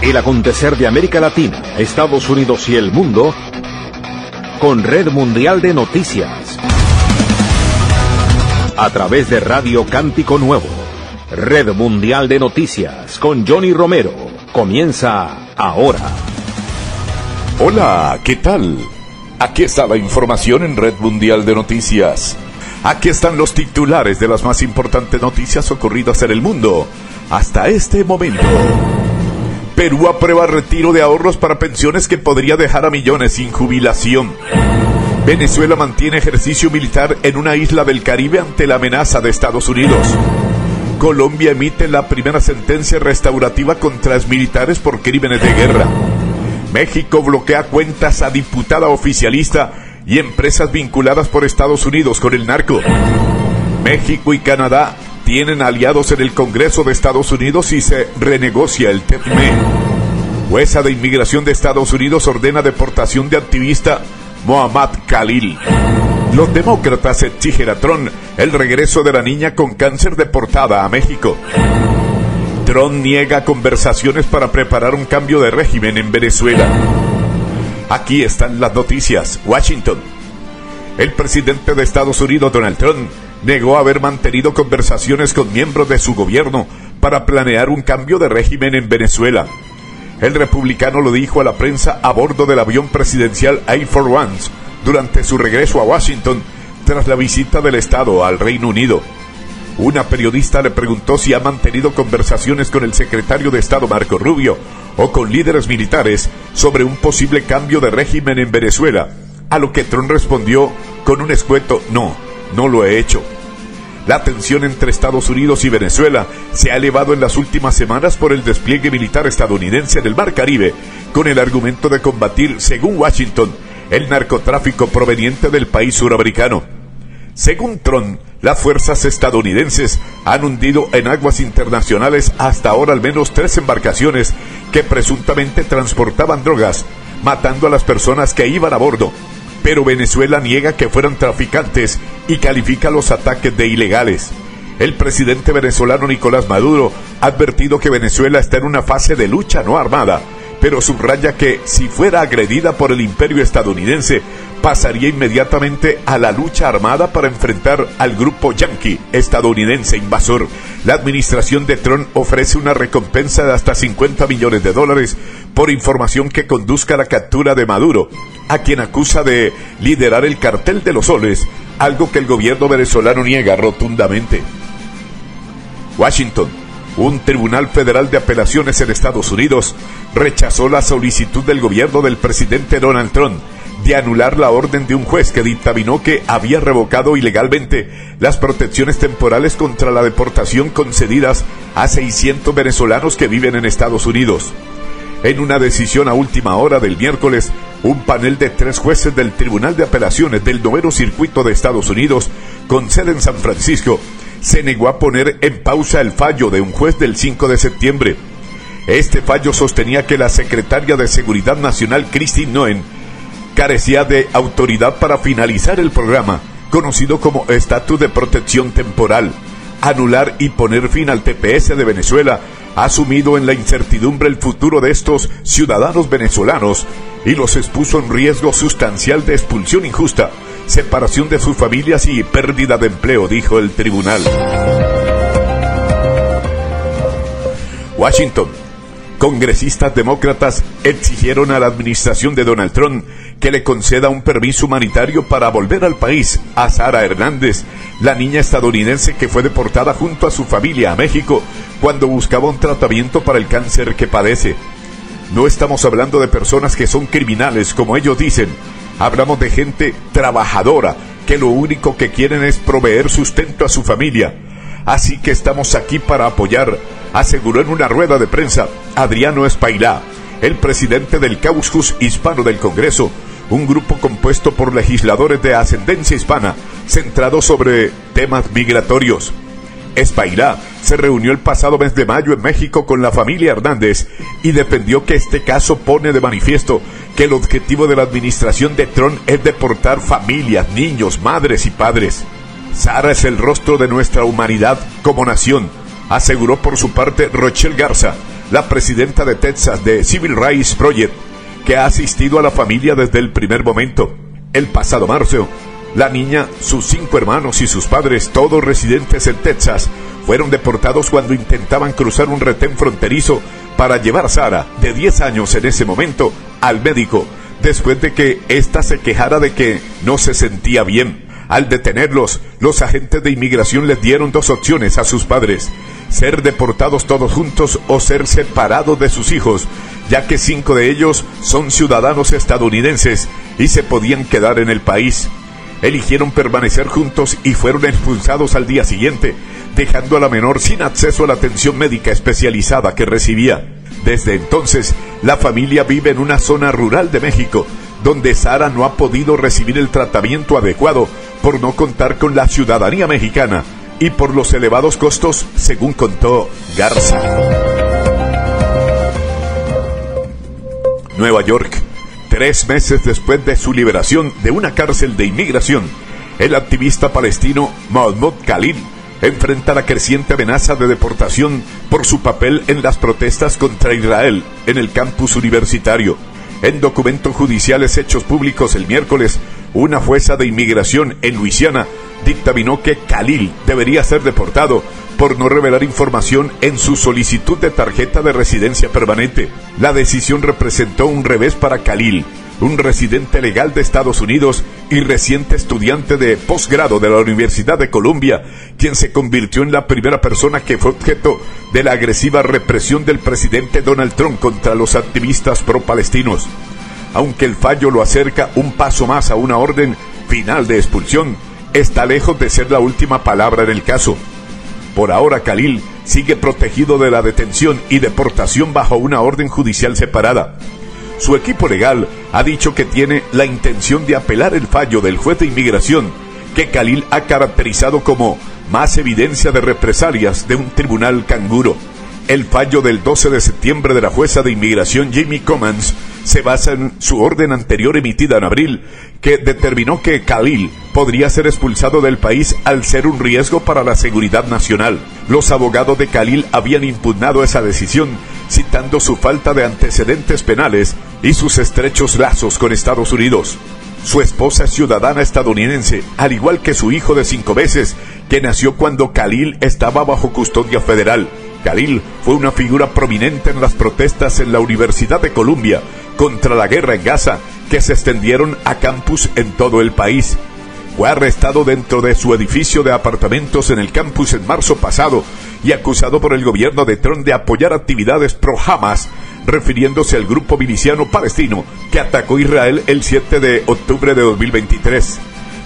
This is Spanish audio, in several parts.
El acontecer de América Latina, Estados Unidos y el mundo con Red Mundial de Noticias. A través de Radio Cántico Nuevo. Red Mundial de Noticias con Johnny Romero. Comienza ahora. Hola, ¿qué tal? Aquí está la información en Red Mundial de Noticias. Aquí están los titulares de las más importantes noticias ocurridas en el mundo hasta este momento. Perú aprueba retiro de ahorros para pensiones que podría dejar a millones sin jubilación. Venezuela mantiene ejercicio militar en una isla del Caribe ante la amenaza de Estados Unidos. Colombia emite la primera sentencia restaurativa contra exmilitares por crímenes de guerra. México bloquea cuentas a diputada oficialista y empresas vinculadas por Estados Unidos con el narco. México y Canadá tienen aliados en el Congreso de Estados Unidos y se renegocia el TEPME. Jueza de Inmigración de Estados Unidos ordena deportación de activista Mohammad Khalil. Los demócratas exigen a Trump el regreso de la niña con cáncer deportada a México. Trump niega conversaciones para preparar un cambio de régimen en Venezuela. Aquí están las noticias. Washington. El presidente de Estados Unidos, Donald Trump, negó haber mantenido conversaciones con miembros de su gobierno para planear un cambio de régimen en Venezuela. El republicano lo dijo a la prensa a bordo del avión presidencial Air Force One durante su regreso a Washington tras la visita del Estado al Reino Unido. Una periodista le preguntó si ha mantenido conversaciones con el secretario de Estado Marco Rubio o con líderes militares sobre un posible cambio de régimen en Venezuela, a lo que Trump respondió con un escueto no lo he hecho. La tensión entre Estados Unidos y Venezuela se ha elevado en las últimas semanas por el despliegue militar estadounidense en el Mar Caribe, con el argumento de combatir, según Washington, el narcotráfico proveniente del país suramericano. Según Trump, las fuerzas estadounidenses han hundido en aguas internacionales hasta ahora al menos 3 embarcaciones que presuntamente transportaban drogas, matando a las personas que iban a bordo. Pero Venezuela niega que fueran traficantes y califica los ataques de ilegales. El presidente venezolano Nicolás Maduro ha advertido que Venezuela está en una fase de lucha no armada, pero subraya que si fuera agredida por el imperio estadounidense, pasaría inmediatamente a la lucha armada para enfrentar al grupo yanqui estadounidense invasor. La administración de Trump ofrece una recompensa de hasta $50 millones por información que conduzca a la captura de Maduro, a quien acusa de liderar el cartel de los soles, algo que el gobierno venezolano niega rotundamente. Washington. Un tribunal federal de apelaciones en Estados Unidos rechazó la solicitud del gobierno del presidente Donald Trump de anular la orden de un juez que dictaminó que había revocado ilegalmente las protecciones temporales contra la deportación concedidas a 600 venezolanos que viven en Estados Unidos. En una decisión a última hora del miércoles, un panel de 3 jueces del Tribunal de Apelaciones del 9º Circuito de Estados Unidos, con sede en San Francisco, se negó a poner en pausa el fallo de un juez del 5 de septiembre. Este fallo sostenía que la secretaria de Seguridad Nacional, Kristi Noem, carecía de autoridad para finalizar el programa, conocido como Estatus de Protección Temporal, anular y poner fin al TPS de Venezuela, ha sumido en la incertidumbre el futuro de estos ciudadanos venezolanos y los expuso en riesgo sustancial de expulsión injusta, separación de sus familias y pérdida de empleo, dijo el tribunal. Washington. Congresistas demócratas exigieron a la administración de Donald Trump que le conceda un permiso humanitario para volver al país a Sara Hernández, la niña estadounidense que fue deportada junto a su familia a México cuando buscaba un tratamiento para el cáncer que padece. No estamos hablando de personas que son criminales, como ellos dicen. Hablamos de gente trabajadora, que lo único que quieren es proveer sustento a su familia. Así que estamos aquí para apoyar, aseguró en una rueda de prensa Adriano Espailá, el presidente del Caucus Hispano del Congreso, un grupo compuesto por legisladores de ascendencia hispana, centrado sobre temas migratorios. Espailá se reunió el pasado mes de mayo en México con la familia Hernández y defendió que este caso pone de manifiesto que el objetivo de la administración de Trump es deportar familias, niños, madres y padres. Sara es el rostro de nuestra humanidad como nación, aseguró por su parte Rochelle Garza, la presidenta de Texas de Civil Rights Project, que ha asistido a la familia desde el primer momento. El pasado marzo, la niña, sus 5 hermanos y sus padres, todos residentes en Texas, fueron deportados cuando intentaban cruzar un retén fronterizo para llevar a Sara, de 10 años en ese momento, al médico, después de que ésta se quejara de que no se sentía bien. Al detenerlos, los agentes de inmigración les dieron 2 opciones a sus padres: ser deportados todos juntos o ser separados de sus hijos, ya que 5 de ellos son ciudadanos estadounidenses y se podían quedar en el país. Eligieron permanecer juntos y fueron expulsados al día siguiente, dejando a la menor sin acceso a la atención médica especializada que recibía. Desde entonces, la familia vive en una zona rural de México, donde Sara no ha podido recibir el tratamiento adecuado por no contar con la ciudadanía mexicana y por los elevados costos, según contó Garza. Nueva York. 3 meses después de su liberación de una cárcel de inmigración, el activista palestino Mahmoud Khalil enfrenta la creciente amenaza de deportación por su papel en las protestas contra Israel en el campus universitario. En documentos judiciales hechos públicos el miércoles, una jueza de inmigración en Luisiana dictaminó que Khalil debería ser deportado por no revelar información en su solicitud de tarjeta de residencia permanente. La decisión representó un revés para Khalil, un residente legal de Estados Unidos y reciente estudiante de posgrado de la Universidad de Columbia, quien se convirtió en la primera persona que fue objeto de la agresiva represión del presidente Donald Trump contra los activistas pro-palestinos. Aunque el fallo lo acerca un paso más a una orden final de expulsión, está lejos de ser la última palabra en el caso. Por ahora, Khalil sigue protegido de la detención y deportación bajo una orden judicial separada. Su equipo legal ha dicho que tiene la intención de apelar el fallo del juez de inmigración, que Khalil ha caracterizado como más evidencia de represalias de un tribunal canguro. El fallo del 12 de septiembre de la jueza de inmigración Jamie Comans se basa en su orden anterior emitida en abril, que determinó que Khalil podría ser expulsado del país al ser un riesgo para la seguridad nacional. Los abogados de Khalil habían impugnado esa decisión, citando su falta de antecedentes penales y sus estrechos lazos con Estados Unidos. Su esposa es ciudadana estadounidense, al igual que su hijo de 5 meses, que nació cuando Khalil estaba bajo custodia federal. Khalil fue una figura prominente en las protestas en la Universidad de Columbia contra la guerra en Gaza, que se extendieron a campus en todo el país. Fue arrestado dentro de su edificio de apartamentos en el campus en marzo pasado y acusado por el gobierno de Trump de apoyar actividades pro-Hamas, refiriéndose al grupo miliciano palestino que atacó Israel el 7 de octubre de 2023.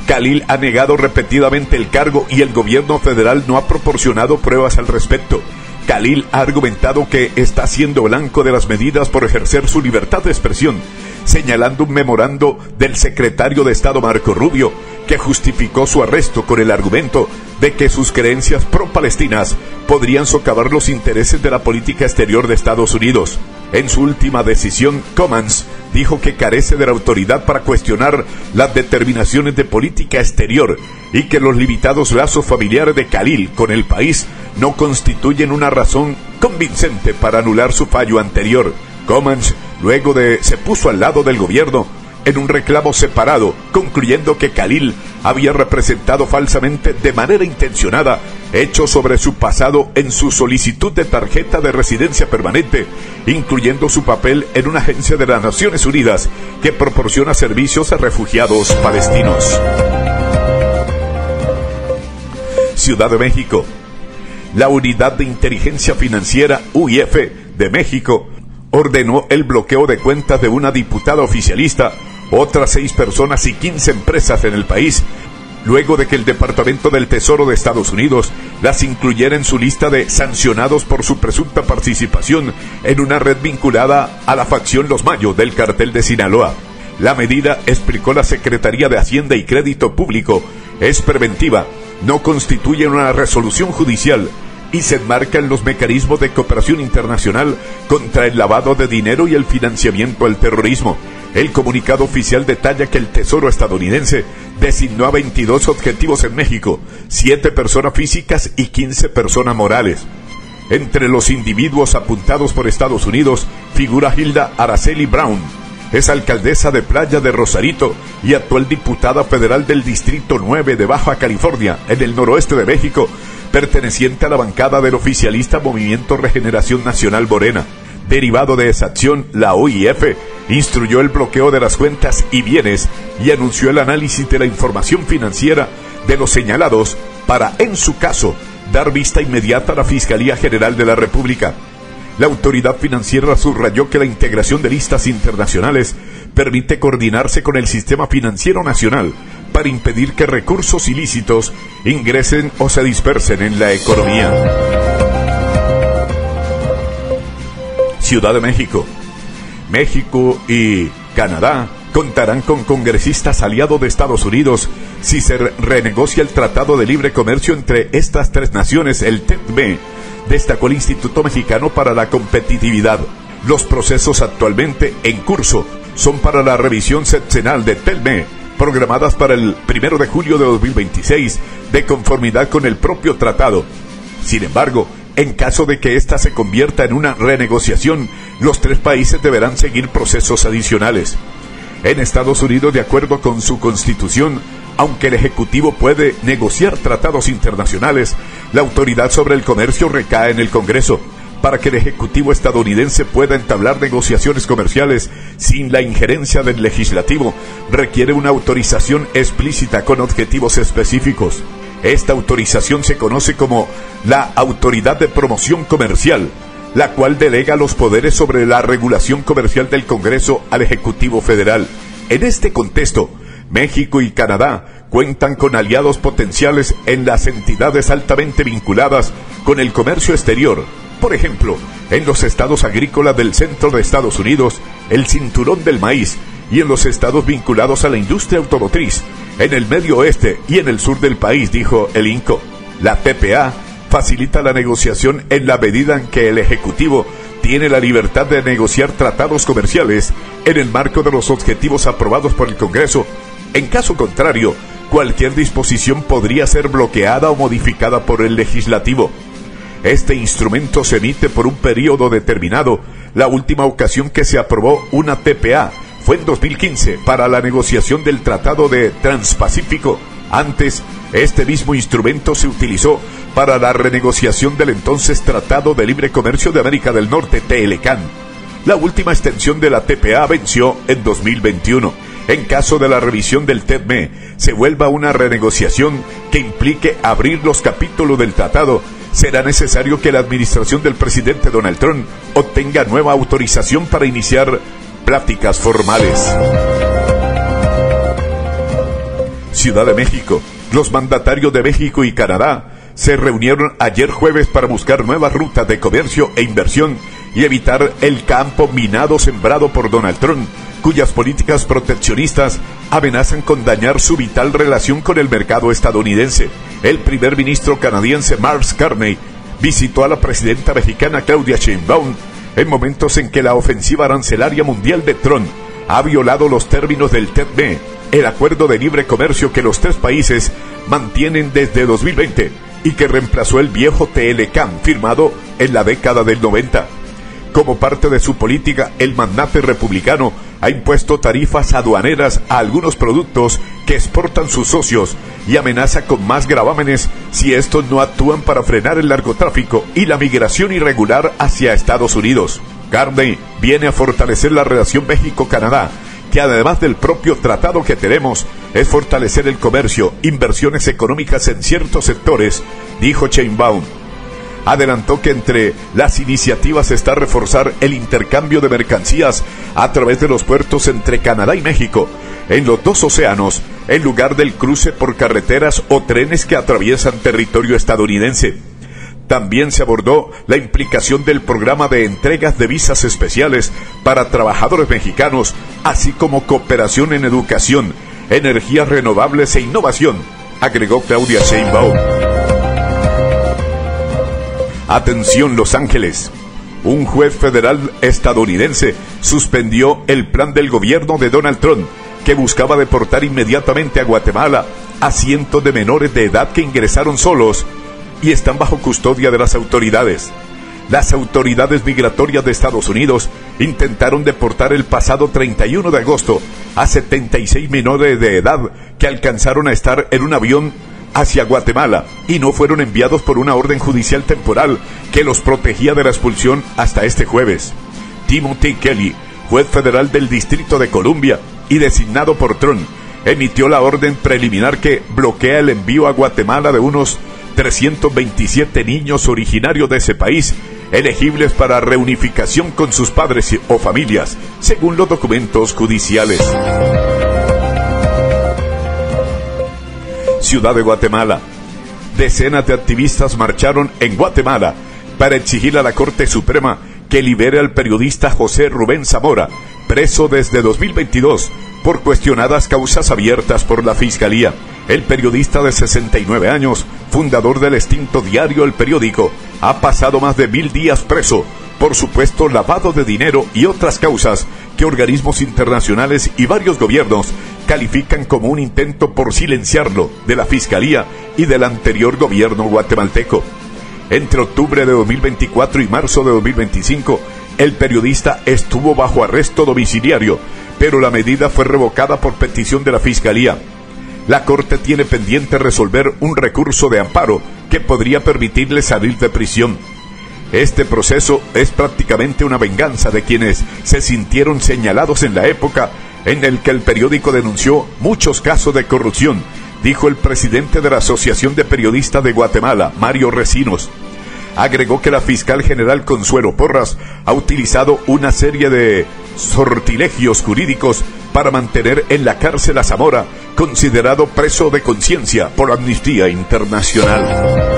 Khalil ha negado repetidamente el cargo y el gobierno federal no ha proporcionado pruebas al respecto. Khalil ha argumentado que está siendo blanco de las medidas por ejercer su libertad de expresión, señalando un memorando del secretario de Estado Marco Rubio, que justificó su arresto con el argumento de que sus creencias pro-palestinas podrían socavar los intereses de la política exterior de Estados Unidos. En su última decisión, Comans dijo que carece de la autoridad para cuestionar las determinaciones de política exterior y que los limitados lazos familiares de Khalil con el país no constituyen una razón convincente para anular su fallo anterior. Comans luego se puso al lado del gobierno en un reclamo separado, concluyendo que Khalil había representado falsamente de manera intencionada hechos sobre su pasado en su solicitud de tarjeta de residencia permanente, incluyendo su papel en una agencia de las Naciones Unidas que proporciona servicios a refugiados palestinos. Ciudad de México. La Unidad de Inteligencia Financiera UIF de México ordenó el bloqueo de cuentas de una diputada oficialista, otras 6 personas y 15 empresas en el país, luego de que el Departamento del Tesoro de Estados Unidos las incluyera en su lista de sancionados por su presunta participación en una red vinculada a la facción Los Mayos del Cartel de Sinaloa. La medida, explicó la Secretaría de Hacienda y Crédito Público, es preventiva, no constituye una resolución judicial y se enmarca en los mecanismos de cooperación internacional contra el lavado de dinero y el financiamiento al terrorismo. El comunicado oficial detalla que el Tesoro estadounidense designó a 22 objetivos en México, 7 personas físicas y 15 personas morales. Entre los individuos apuntados por Estados Unidos figura Hilda Araceli Brown. Es alcaldesa de Playa de Rosarito y actual diputada federal del Distrito 9 de Baja California, en el noroeste de México, perteneciente a la bancada del oficialista Movimiento Regeneración Nacional Morena. Derivado de esa acción, la OIF instruyó el bloqueo de las cuentas y bienes y anunció el análisis de la información financiera de los señalados para, en su caso, dar vista inmediata a la Fiscalía General de la República. La autoridad financiera subrayó que la integración de listas internacionales permite coordinarse con el sistema financiero nacional para impedir que recursos ilícitos ingresen o se dispersen en la economía. Ciudad de México. México y Canadá contarán con congresistas aliados de Estados Unidos si se renegocia el Tratado de Libre Comercio entre estas tres naciones, el TEPME, destacó el Instituto Mexicano para la Competitividad. Los procesos actualmente en curso son para la revisión sexenal de TEPME, programadas para el 1 de julio de 2026, de conformidad con el propio tratado. Sin embargo, en caso de que ésta se convierta en una renegociación, los tres países deberán seguir procesos adicionales. En Estados Unidos, de acuerdo con su Constitución, aunque el Ejecutivo puede negociar tratados internacionales, la autoridad sobre el comercio recae en el Congreso. Para que el Ejecutivo estadounidense pueda entablar negociaciones comerciales sin la injerencia del Legislativo, requiere una autorización explícita con objetivos específicos. Esta autorización se conoce como la Autoridad de Promoción Comercial, la cual delega los poderes sobre la regulación comercial del Congreso al Ejecutivo Federal. En este contexto, México y Canadá cuentan con aliados potenciales en las entidades altamente vinculadas con el comercio exterior. Por ejemplo, en los estados agrícolas del centro de Estados Unidos, el Cinturón del Maíz, y en los estados vinculados a la industria automotriz, en el medio oeste y en el sur del país, dijo el INCO. La TPA facilita la negociación en la medida en que el Ejecutivo tiene la libertad de negociar tratados comerciales en el marco de los objetivos aprobados por el Congreso. En caso contrario, cualquier disposición podría ser bloqueada o modificada por el Legislativo. Este instrumento se emite por un periodo determinado. La última ocasión que se aprobó una TPA fue en 2015 para la negociación del Tratado de Transpacífico. Antes, este mismo instrumento se utilizó para la renegociación del entonces Tratado de Libre Comercio de América del Norte, TLCAN. La última extensión de la TPA venció en 2021. En caso de la revisión del TEPME, se vuelva una renegociación que implique abrir los capítulos del tratado, será necesario que la administración del presidente Donald Trump obtenga nueva autorización para iniciar pláticas formales. Ciudad de México. Los mandatarios de México y Canadá se reunieron ayer jueves para buscar nuevas rutas de comercio e inversión y evitar el campo minado sembrado por Donald Trump, cuyas políticas proteccionistas amenazan con dañar su vital relación con el mercado estadounidense. El primer ministro canadiense Mark Carney visitó a la presidenta mexicana Claudia Sheinbaum en momentos en que la ofensiva arancelaria mundial de Trump ha violado los términos del TEPME, el acuerdo de libre comercio que los tres países mantienen desde 2020 y que reemplazó el viejo TLCAN firmado en la década del 90. Como parte de su política, el magnate republicano ha impuesto tarifas aduaneras a algunos productos que exportan sus socios y amenaza con más gravámenes si estos no actúan para frenar el narcotráfico y la migración irregular hacia Estados Unidos. Carney viene a fortalecer la relación México-Canadá, que además del propio tratado que tenemos, es fortalecer el comercio, inversiones económicas en ciertos sectores, dijo Sheinbaum. Adelantó que entre las iniciativas está reforzar el intercambio de mercancías a través de los puertos entre Canadá y México, en los dos océanos, en lugar del cruce por carreteras o trenes que atraviesan territorio estadounidense. También se abordó la implicación del programa de entregas de visas especiales para trabajadores mexicanos, así como cooperación en educación, energías renovables e innovación, agregó Claudia Sheinbaum. Atención Los Ángeles. Un juez federal estadounidense suspendió el plan del gobierno de Donald Trump, que buscaba deportar inmediatamente a Guatemala a cientos de menores de edad que ingresaron solos y están bajo custodia de las autoridades. Las autoridades migratorias de Estados Unidos intentaron deportar el pasado 31 de agosto a 76 menores de edad que alcanzaron a estar en un avión hacia Guatemala y no fueron enviados por una orden judicial temporal que los protegía de la expulsión hasta este jueves. Timothy Kelly, juez federal del Distrito de Columbia y designado por Trump, emitió la orden preliminar que bloquea el envío a Guatemala de unos 327 niños originarios de ese país, elegibles para reunificación con sus padres o familias, según los documentos judiciales. Ciudad de Guatemala. Decenas de activistas marcharon en Guatemala para exigir a la Corte Suprema que libere al periodista José Rubén Zamora, preso desde 2022 por cuestionadas causas abiertas por la Fiscalía. El periodista de 69 años, fundador del extinto diario El Periódico, ha pasado más de 1000 días preso por supuesto lavado de dinero y otras causas que organismos internacionales y varios gobiernos califican como un intento por silenciarlo de la Fiscalía y del anterior gobierno guatemalteco. Entre octubre de 2024 y marzo de 2025, el periodista estuvo bajo arresto domiciliario, pero la medida fue revocada por petición de la Fiscalía. La Corte tiene pendiente resolver un recurso de amparo que podría permitirle salir de prisión. Este proceso es prácticamente una venganza de quienes se sintieron señalados en la época en el que el periódico denunció muchos casos de corrupción, dijo el presidente de la Asociación de Periodistas de Guatemala, Mario Recinos. Agregó que la fiscal general Consuelo Porras ha utilizado una serie de sortilegios jurídicos para mantener en la cárcel a Zamora, considerado preso de conciencia por Amnistía Internacional.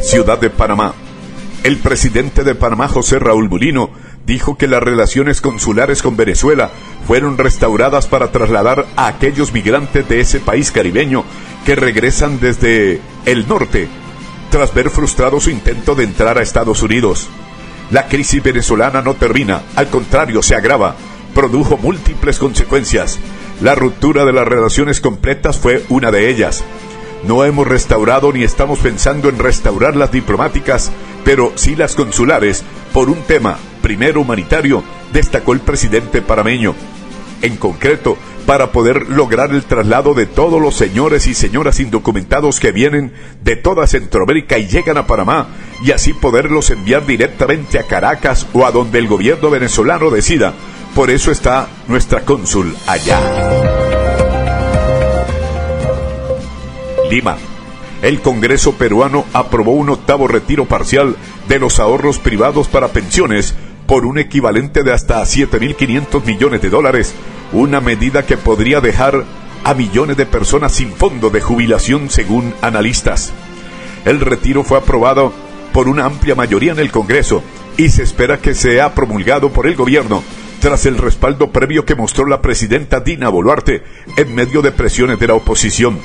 Ciudad de Panamá. El presidente de Panamá, José Raúl Mulino, dijo que las relaciones consulares con Venezuela fueron restauradas para trasladar a aquellos migrantes de ese país caribeño que regresan desde el norte, tras ver frustrado su intento de entrar a Estados Unidos. La crisis venezolana no termina, al contrario, se agrava, produjo múltiples consecuencias. La ruptura de las relaciones completas fue una de ellas. No hemos restaurado ni estamos pensando en restaurar las diplomáticas, pero sí las consulares, por un tema, primero humanitario, destacó el presidente panameño. En concreto, para poder lograr el traslado de todos los señores y señoras indocumentados que vienen de toda Centroamérica y llegan a Panamá, y así poderlos enviar directamente a Caracas o a donde el gobierno venezolano decida. Por eso está nuestra cónsul allá. Lima. El Congreso peruano aprobó un 8º retiro parcial de los ahorros privados para pensiones por un equivalente de hasta $7.500 millones, una medida que podría dejar a millones de personas sin fondo de jubilación según analistas. El retiro fue aprobado por una amplia mayoría en el Congreso y se espera que sea promulgado por el gobierno tras el respaldo previo que mostró la presidenta Dina Boluarte en medio de presiones de la oposición.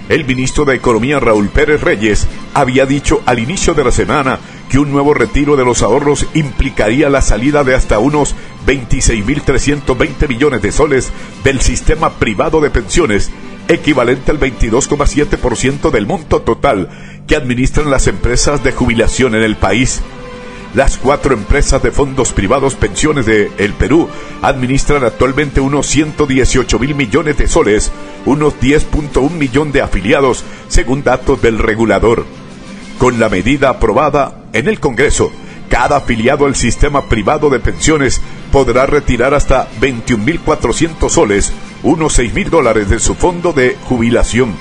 El ministro de Economía Raúl Pérez Reyes había dicho al inicio de la semana que un nuevo retiro de los ahorros implicaría la salida de hasta unos 26.320 millones de soles del sistema privado de pensiones, equivalente al 22,7% del monto total que administran las empresas de jubilación en el país. Las 4 empresas de fondos privados pensiones de el Perú administran actualmente unos 118.000 millones de soles, unos 10.1 millones de afiliados, según datos del regulador. Con la medida aprobada en el Congreso, cada afiliado al sistema privado de pensiones podrá retirar hasta 21.400 soles, unos $6.000 de su fondo de jubilación.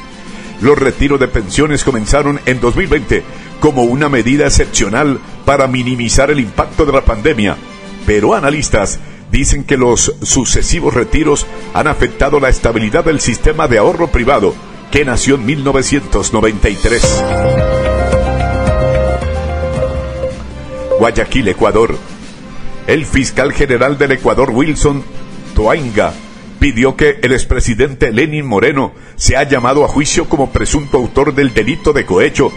Los retiros de pensiones comenzaron en 2020 como una medida excepcional para minimizar el impacto de la pandemia, pero analistas dicen que los sucesivos retiros han afectado la estabilidad del sistema de ahorro privado, que nació en 1993. Guayaquil, Ecuador. El fiscal general del Ecuador, Wilson Toainga, pidió que el expresidente Lenín Moreno sea llamado a juicio como presunto autor del delito de cohecho,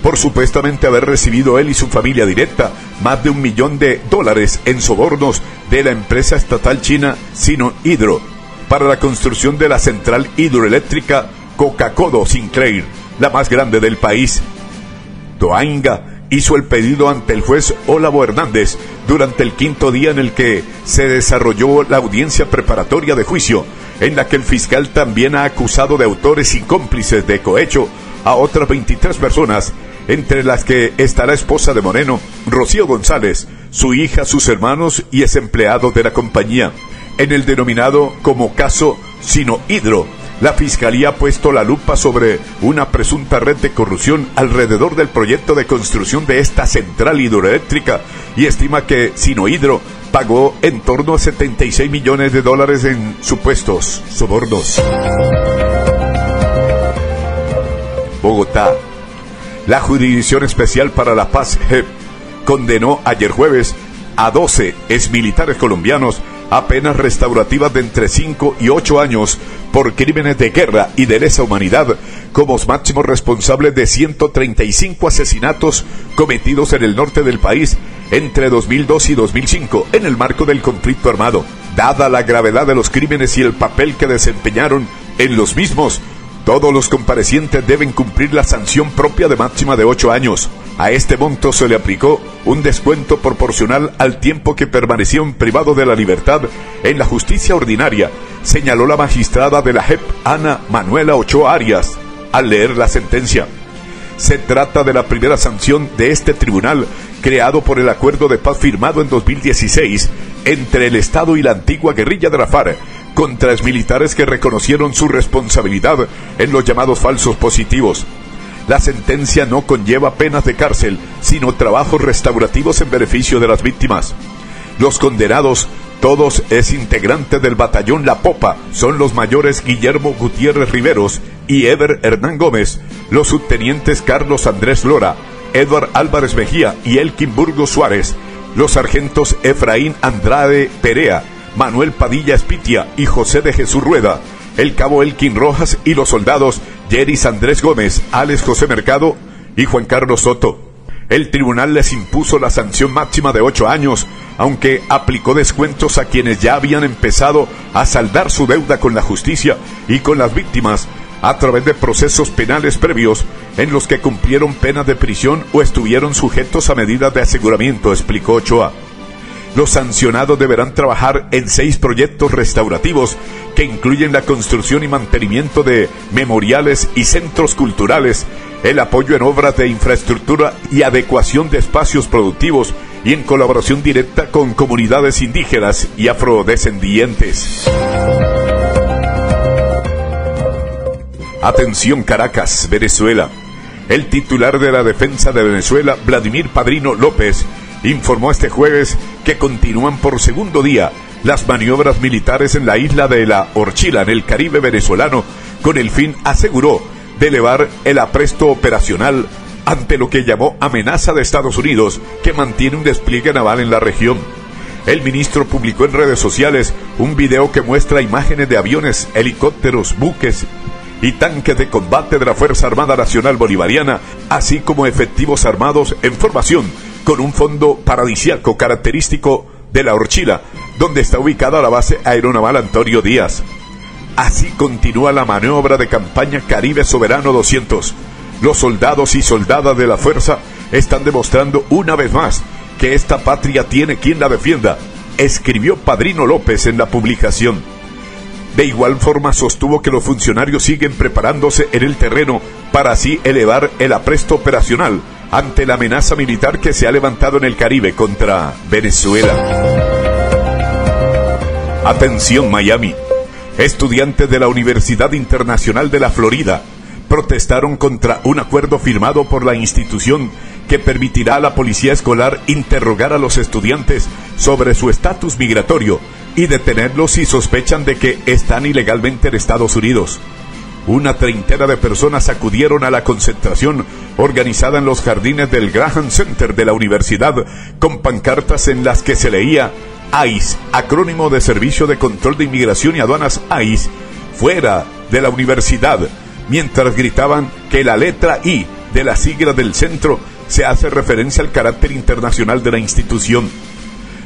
por supuestamente haber recibido él y su familia directa más de $1 millón en sobornos de la empresa estatal china Sino Hydro para la construcción de la central hidroeléctrica Coca-Codo Sinclair, la más grande del país. Toainga hizo el pedido ante el juez Olavo Hernández durante el quinto día en el que se desarrolló la audiencia preparatoria de juicio, en la que el fiscal también ha acusado de autores y cómplices de cohecho a otras 23 personas, entre las que está la esposa de Moreno, Rocío González, su hija, sus hermanos y ex empleado de la compañía. En el denominado como caso Sinohidro, la Fiscalía ha puesto la lupa sobre una presunta red de corrupción alrededor del proyecto de construcción de esta central hidroeléctrica y estima que Sinohidro pagó en torno a $76 millones en supuestos sobornos. Bogotá. La Jurisdicción Especial para la Paz, JEP, condenó ayer jueves a 12 exmilitares colombianos a penas restaurativas de entre 5 y 8 años por crímenes de guerra y de lesa humanidad, como máximos responsables de 135 asesinatos cometidos en el norte del país entre 2002 y 2005 en el marco del conflicto armado. Dada la gravedad de los crímenes y el papel que desempeñaron en los mismos, todos los comparecientes deben cumplir la sanción propia de máxima de 8 años. A este monto se le aplicó un descuento proporcional al tiempo que permanecieron privados de la libertad en la justicia ordinaria, señaló la magistrada de la JEP, Ana Manuela Ochoa Arias, al leer la sentencia. Se trata de la primera sanción de este tribunal, creado por el acuerdo de paz firmado en 2016 entre el Estado y la antigua guerrilla de la FARC, contra exmilitares que reconocieron su responsabilidad en los llamados falsos positivos. La sentencia no conlleva penas de cárcel, sino trabajos restaurativos en beneficio de las víctimas. Los condenados, todos ex integrantes del batallón La Popa, son los mayores Guillermo Gutiérrez Riveros y Ever Hernán Gómez, los subtenientes Carlos Andrés Lora, Edward Álvarez Mejía y Elkin Burgos Suárez, los sargentos Efraín Andrade Perea, Manuel Padilla Espitia y José de Jesús Rueda, el cabo Elkin Rojas y los soldados Yeris Andrés Gómez, Alex José Mercado y Juan Carlos Soto. El tribunal les impuso la sanción máxima de 8 años, aunque aplicó descuentos a quienes ya habían empezado a saldar su deuda con la justicia y con las víctimas a través de procesos penales previos en los que cumplieron penas de prisión o estuvieron sujetos a medidas de aseguramiento, explicó Ochoa. Los sancionados deberán trabajar en 6 proyectos restaurativos que incluyen la construcción y mantenimiento de memoriales y centros culturales, el apoyo en obras de infraestructura y adecuación de espacios productivos y en colaboración directa con comunidades indígenas y afrodescendientes. Atención Caracas, Venezuela. El titular de la Defensa de Venezuela, Vladimir Padrino López, informó este jueves que continúan por segundo día las maniobras militares en la isla de La Orchila, en el Caribe venezolano, con el fin, aseguró, de elevar el apresto operacional ante lo que llamó amenaza de Estados Unidos, que mantiene un despliegue naval en la región. El ministro publicó en redes sociales un video que muestra imágenes de aviones, helicópteros, buques y tanques de combate de la Fuerza Armada Nacional Bolivariana, así como efectivos armados en formación, con un fondo paradisíaco característico de La Orchila, donde está ubicada la base aeronaval Antonio Díaz. Así continúa la maniobra de campaña Caribe Soberano 200. Los soldados y soldadas de la fuerza están demostrando una vez más que esta patria tiene quien la defienda, escribió Padrino López en la publicación. De igual forma sostuvo que los funcionarios siguen preparándose en el terreno para así elevar el apresto operacional ante la amenaza militar que se ha levantado en el Caribe contra Venezuela. Atención Miami. Estudiantes de la Universidad Internacional de la Florida protestaron contra un acuerdo firmado por la institución que permitirá a la policía escolar interrogar a los estudiantes sobre su estatus migratorio y detenerlos si sospechan de que están ilegalmente en Estados Unidos. Una treintena de personas acudieron a la concentración organizada en los jardines del Graham Center de la universidad con pancartas en las que se leía ICE, acrónimo de Servicio de Control de Inmigración y Aduanas ICE, fuera de la universidad, mientras gritaban que la letra I de la sigla del centro se hace referencia al carácter internacional de la institución.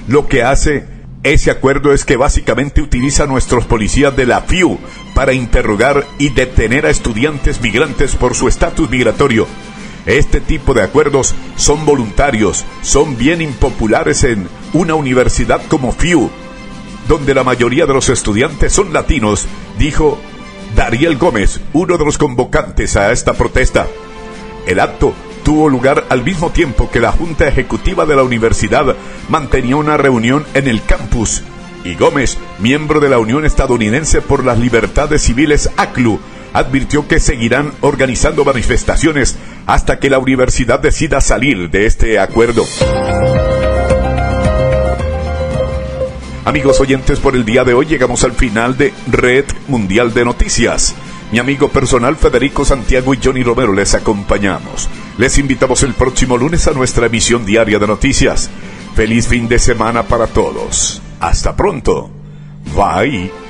Lo que hace ese acuerdo es que básicamente utiliza a nuestros policías de la FIU para interrogar y detener a estudiantes migrantes por su estatus migratorio. Este tipo de acuerdos son voluntarios, son bien impopulares en una universidad como FIU, donde la mayoría de los estudiantes son latinos, dijo Dariel Gómez, uno de los convocantes a esta protesta. El acto tuvo lugar al mismo tiempo que la Junta Ejecutiva de la universidad mantenía una reunión en el campus, y Gómez, miembro de la Unión Estadounidense por las Libertades Civiles ACLU, advirtió que seguirán organizando manifestaciones hasta que la universidad decida salir de este acuerdo. Amigos oyentes, por el día de hoy llegamos al final de Red Mundial de Noticias. Mi amigo personal Federico Santiago y Johnny Romero les acompañamos. Les invitamos el próximo lunes a nuestra emisión diaria de noticias. Feliz fin de semana para todos. Hasta pronto. Bye.